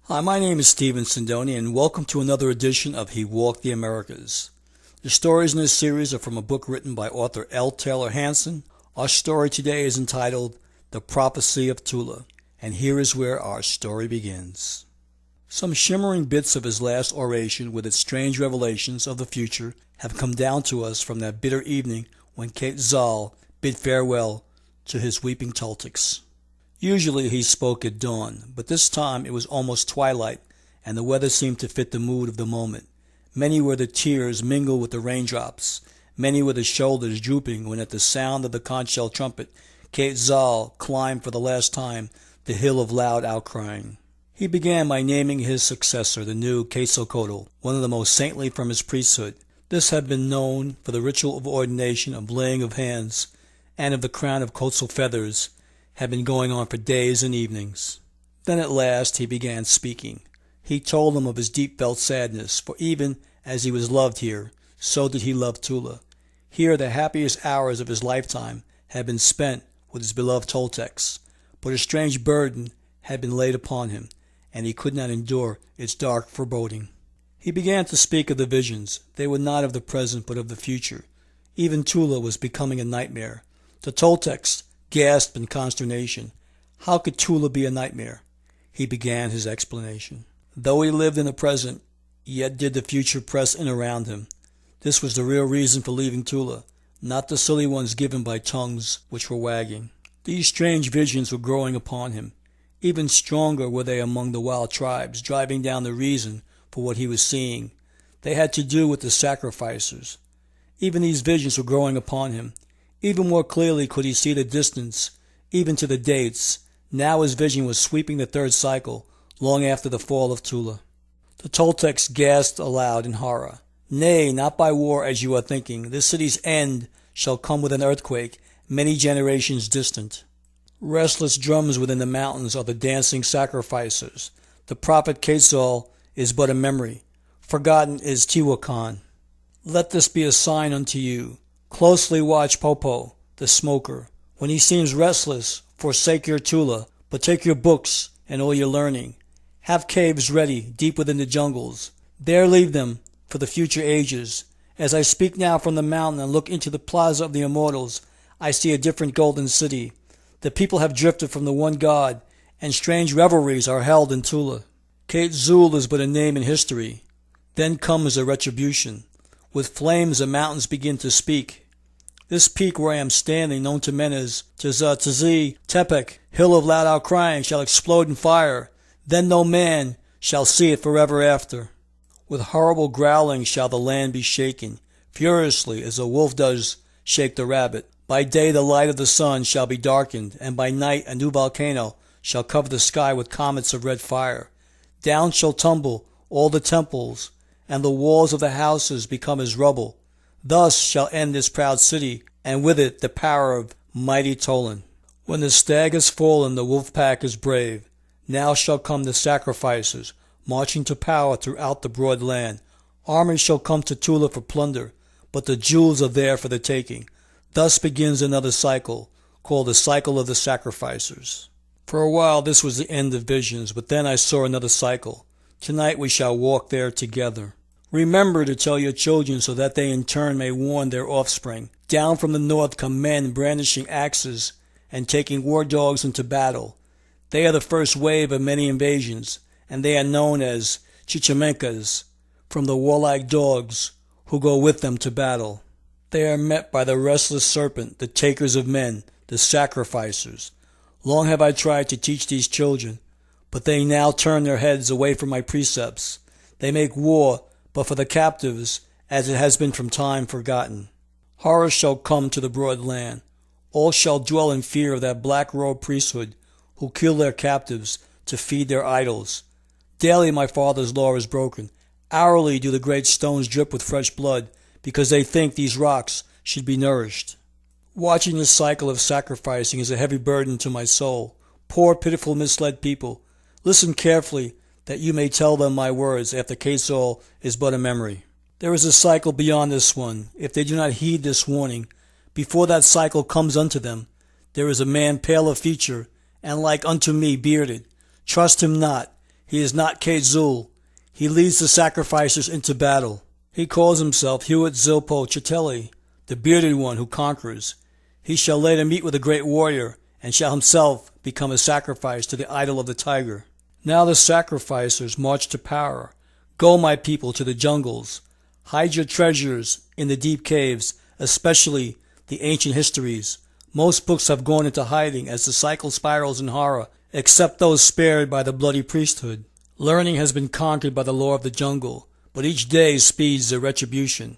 Hi, my name is Sindoni, and welcome to another edition of He Walked the Americas. The stories in this series are from a book written by author L. Taylor Hansen. Our story today is entitled The Prophesy of Tula, and here is where our story begins. Some shimmering bits of his last oration with its strange revelations of the future have come down to us from that bitter evening when Kate Zal bid farewell to his weeping Toltecs. Usually he spoke at dawn, but this time it was almost twilight, and the weather seemed to fit the mood of the moment. Many were the tears mingled with the raindrops. Many were the shoulders drooping when at the sound of the conch shell trumpet, Kate Zal climbed for the last time the hill of loud outcrying. He began by naming his successor, the new Quetzalcoatl, one of the most saintly from his priesthood. This had been known for the ritual of ordination, of laying of hands, and of the crown of Quetzal feathers, had been going on for days and evenings. Then at last he began speaking. He told them of his deep-felt sadness, for even as he was loved here, so did he love Tula. Here the happiest hours of his lifetime had been spent with his beloved Toltecs, but a strange burden had been laid upon him, and he could not endure its dark foreboding. He began to speak of the visions. They were not of the present, but of the future. Even Tula was becoming a nightmare. The Toltecs gasped in consternation. How could Tula be a nightmare? He began his explanation. Though he lived in the present, yet did the future press in around him. This was the real reason for leaving Tula, not the silly ones given by tongues which were wagging. These strange visions were growing upon him. Even stronger were they among the wild tribes, driving down the reason for what he was seeing. They had to do with the sacrificers. Even these visions were growing upon him. Even more clearly could he see the distance, even to the dates. Now his vision was sweeping the third cycle, long after the fall of Tula. The Toltecs gasped aloud in horror. Nay, not by war as you are thinking. This city's end shall come with an earthquake, many generations distant. Restless drums within the mountains are the dancing sacrificers. The prophet Quetzal is but a memory. Forgotten is Tehuacan. Let this be a sign unto you. Closely watch Popo, the smoker. When he seems restless, forsake your Tula, but take your books and all your learning. Have caves ready, deep within the jungles. There leave them for the future ages. As I speak now from the mountain and look into the plaza of the immortals, I see a different golden city. The people have drifted from the one God, and strange revelries are held in Tula. Kate Zul is but a name in history. Then comes a retribution. With flames the mountains begin to speak. This peak where I am standing, known to men as Tzazi, Tepec, hill of loud outcrying, shall explode in fire. Then no man shall see it forever after. With horrible growling shall the land be shaken, furiously as a wolf does shake the rabbit. By day the light of the sun shall be darkened, and by night a new volcano shall cover the sky with comets of red fire. Down shall tumble all the temples, and the walls of the houses become as rubble. Thus shall end this proud city, and with it the power of mighty Tolan. When the stag has fallen, the wolf pack is brave. Now shall come the sacrificers, marching to power throughout the broad land. Armies shall come to Tula for plunder, but the jewels are there for the taking. Thus begins another cycle, called the cycle of the sacrificers. For a while this was the end of visions, but then I saw another cycle. Tonight we shall walk there together. Remember to tell your children so that they in turn may warn their offspring. Down from the north come men brandishing axes and taking war dogs into battle. They are the first wave of many invasions, and they are known as Chichimencas, from the warlike dogs who go with them to battle. They are met by the restless serpent, the takers of men, the sacrificers. Long have I tried to teach these children, but they now turn their heads away from my precepts. They make war but for the captives, as it has been from time forgotten. Horror shall come to the broad land. All shall dwell in fear of that black-robed priesthood who kill their captives to feed their idols. Daily my father's law is broken. Hourly do the great stones drip with fresh blood, because they think these rocks should be nourished. Watching this cycle of sacrificing is a heavy burden to my soul. Poor, pitiful, misled people, listen carefully, that you may tell them my words after Quetzal is but a memory. There is a cycle beyond this one. If they do not heed this warning, before that cycle comes unto them, there is a man pale of feature, and like unto me bearded. Trust him not. He is not Quetzal. He leads the sacrificers into battle. He calls himself Huitzilpochtli, the bearded one who conquers. He shall later meet with a great warrior, and shall himself become a sacrifice to the idol of the tiger. Now the sacrificers march to power. Go, my people, to the jungles. Hide your treasures in the deep caves, especially the ancient histories. Most books have gone into hiding as the cycle spirals in horror, except those spared by the bloody priesthood. Learning has been conquered by the law of the jungle, but each day speeds the retribution.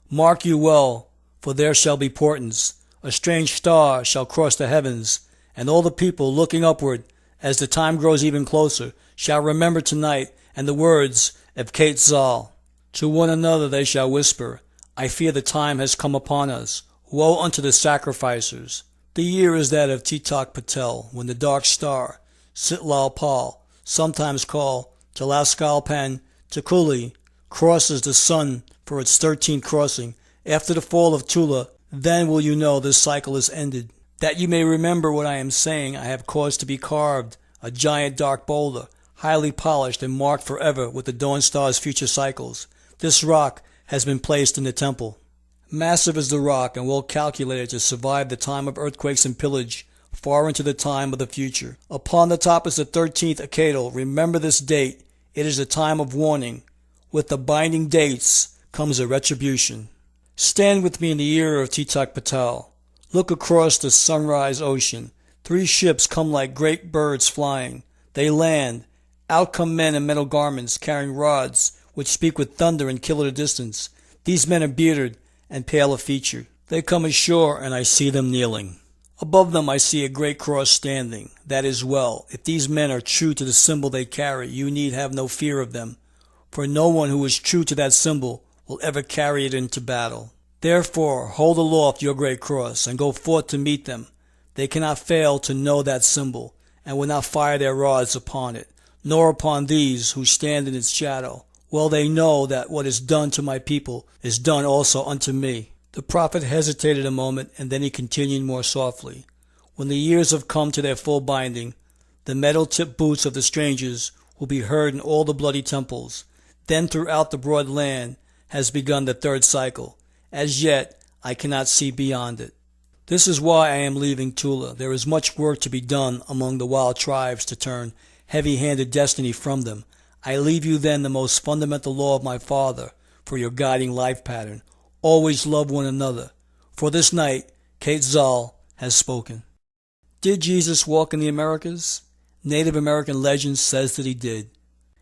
Mark you well, for there shall be portents. A strange star shall cross the heavens, and all the people looking upward, as the time grows even closer, shall remember tonight and the words of Quetzal. To one another they shall whisper, I fear the time has come upon us. Woe unto the sacrificers. The year is that of Titak Patel, when the dark star, Sitlalpal, sometimes called Telaskalpan Tekuli, crosses the sun for its 13th crossing. After the fall of Tula, then will you know this cycle is ended. That you may remember what I am saying, I have caused to be carved a giant dark boulder, highly polished and marked forever with the dawn star's future cycles. This rock has been placed in the temple. Massive is the rock and well calculated to survive the time of earthquakes and pillage, far into the time of the future. Upon the top is the 13th Akadal. Remember this date. It is a time of warning. With the binding dates comes a retribution. Stand with me in the year of Titak Patel. Look across the sunrise ocean. 3 ships come like great birds flying. They land. Out come men in metal garments, carrying rods, which speak with thunder and kill at a distance. These men are bearded and pale of feature. They come ashore, and I see them kneeling. Above them I see a great cross standing. That is well. If these men are true to the symbol they carry, you need have no fear of them, for no one who is true to that symbol will ever carry it into battle. Therefore, hold aloft your great cross, and go forth to meet them. They cannot fail to know that symbol, and will not fire their rods upon it, nor upon these who stand in its shadow. Well, they know that what is done to my people is done also unto me. The prophet hesitated a moment, and then he continued more softly. When the years have come to their full binding, the metal-tipped boots of the strangers will be heard in all the bloody temples. Then throughout the broad land has begun the 3rd cycle. As yet, I cannot see beyond it. This is why I am leaving Tula. There is much work to be done among the wild tribes to turn heavy-handed destiny from them. I leave you then the most fundamental law of my Father for your guiding life pattern. Always love one another. For this night, Quetzal has spoken. Did Jesus walk in the Americas? Native American legend says that he did.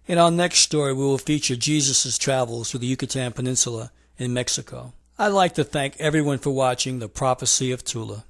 In our next story, we will feature Jesus' travels through the Yucatan Peninsula in Mexico. I'd like to thank everyone for watching the Prophecy of Tula.